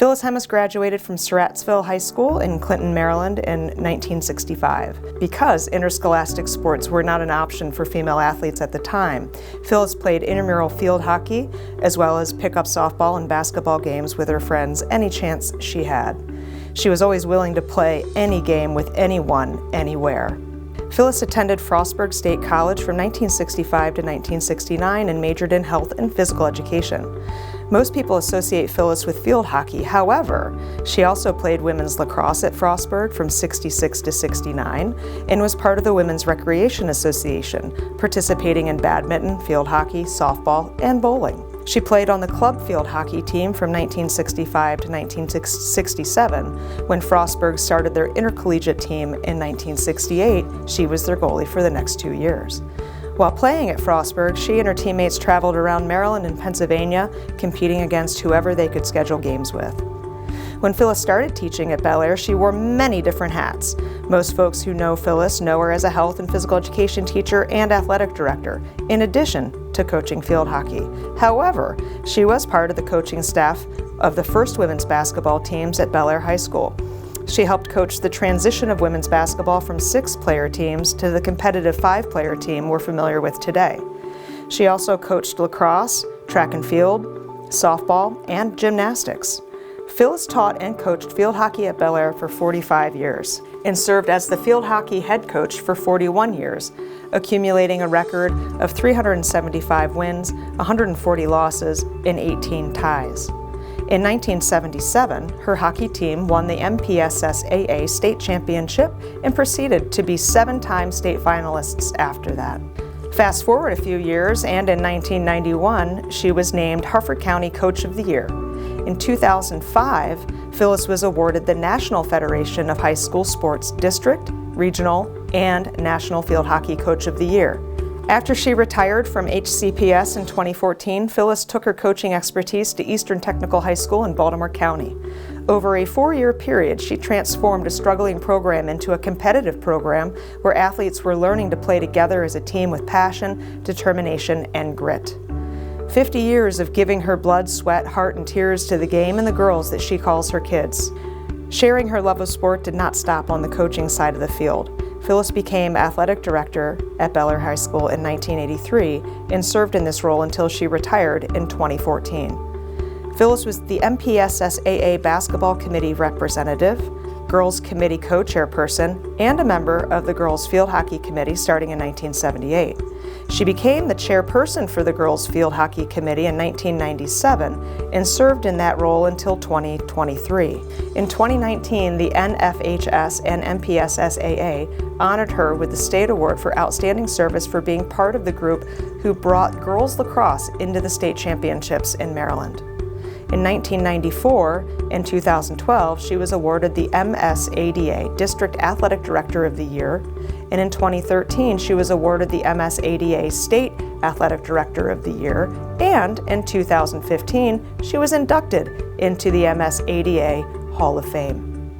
Phyllis Hemis graduated from Surrattsville High School in Clinton, Maryland in 1965. Because interscholastic sports were not an option for female athletes at the time, Phyllis played intramural field hockey as well as pickup softball and basketball games with her friends any chance she had. She was always willing to play any game with anyone, anywhere. Phyllis attended Frostburg State College from 1965 to 1969 and majored in health and physical education. Most people associate Phyllis with field hockey. However, she also played women's lacrosse at Frostburg from 66 to 69 and was part of the Women's Recreation Association, participating in badminton, field hockey, softball, and bowling. She played on the club field hockey team from 1965 to 1967. When Frostburg started their intercollegiate team in 1968, she was their goalie for the next 2 years. While playing at Frostburg, she and her teammates traveled around Maryland and Pennsylvania, competing against whoever they could schedule games with. When Phyllis started teaching at Bel Air, she wore many different hats. Most folks who know Phyllis know her as a health and physical education teacher and athletic director, in addition to coaching field hockey. However, she was part of the coaching staff of the first women's basketball teams at Bel Air High School. She helped coach the transition of women's basketball from 6-player teams to the competitive 5-player team we're familiar with today. She also coached lacrosse, track and field, softball, and gymnastics. Phyllis taught and coached field hockey at Bel Air for 45 years and served as the field hockey head coach for 41 years, accumulating a record of 375 wins, 140 losses, and 18 ties. In 1977, her hockey team won the MPSSAA state championship and proceeded to be 7-time state finalists after that. Fast forward a few years, and in 1991, she was named Harford County Coach of the Year. In 2005, Phyllis was awarded the National Federation of High School Sports District, Regional, and National Field Hockey Coach of the Year. After she retired from HCPS in 2014, Phyllis took her coaching expertise to Eastern Technical High School in Baltimore County. Over a 4-year period, she transformed a struggling program into a competitive program where athletes were learning to play together as a team with passion, determination, and grit. 50 years of giving her blood, sweat, heart, and tears to the game and the girls that she calls her kids. Sharing her love of sport did not stop on the coaching side of the field. Phyllis became athletic director at Bel Air High School in 1983 and served in this role until she retired in 2014. Phyllis was the MPSSAA Basketball Committee representative, Girls Committee co-chairperson, and a member of the Girls Field Hockey Committee starting in 1978. She became the chairperson for the Girls Field Hockey Committee in 1997 and served in that role until 2023. In 2019, the NFHS and MPSSAA honored her with the State Award for Outstanding Service for being part of the group who brought girls lacrosse into the state championships in Maryland. In 1994 and 2012, she was awarded the MSADA District Athletic Director of the Year, and in 2013, she was awarded the MSADA State Athletic Director of the Year, and in 2015, she was inducted into the MSADA Hall of Fame.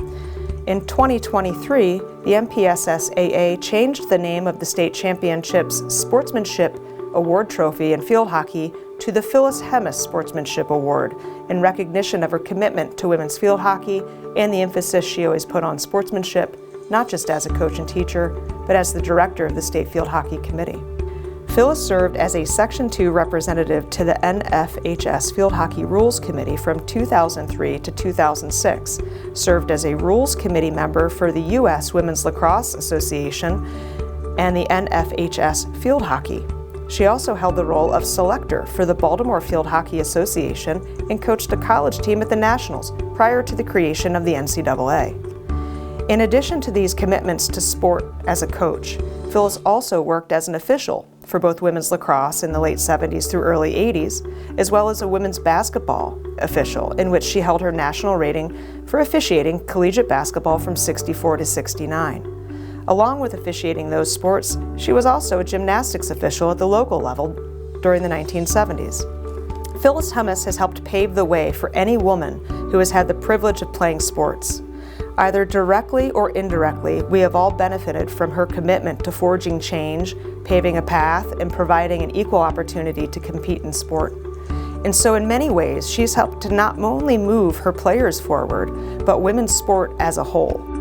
In 2023, the MPSSAA changed the name of the state championships Sportsmanship Award Trophy in field hockey to the Phyllis Hemis Sportsmanship Award in recognition of her commitment to women's field hockey and the emphasis she always put on sportsmanship, not just as a coach and teacher, but as the director of the State Field Hockey Committee. Phyllis served as a Section 2 representative to the NFHS Field Hockey Rules Committee from 2003 to 2006, served as a Rules Committee member for the U.S. Women's Lacrosse Association and the NFHS Field Hockey. She also held the role of selector for the Baltimore Field Hockey Association and coached a college team at the Nationals prior to the creation of the NCAA. In addition to these commitments to sport as a coach, Phyllis also worked as an official for both women's lacrosse in the late 70s through early 80s, as well as a women's basketball official, in which she held her national rating for officiating collegiate basketball from 64 to 69. Along with officiating those sports, she was also a gymnastics official at the local level during the 1970s. Phyllis Hemis has helped pave the way for any woman who has had the privilege of playing sports. Either directly or indirectly, we have all benefited from her commitment to forging change, paving a path, and providing an equal opportunity to compete in sport. And so in many ways, she's helped to not only move her players forward, but women's sport as a whole.